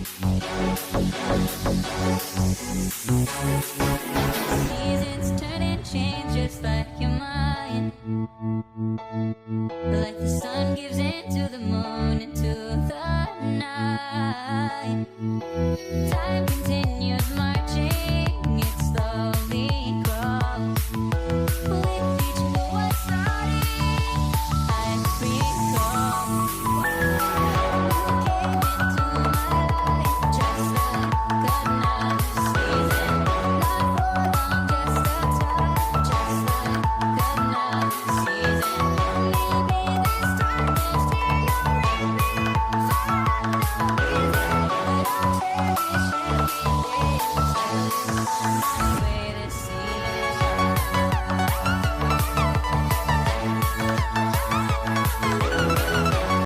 Seasons turn and change just like your mind. Like the sun gives into the moon, into the night. Time continues marching, it slowly crawls. With each new one starting, I recall.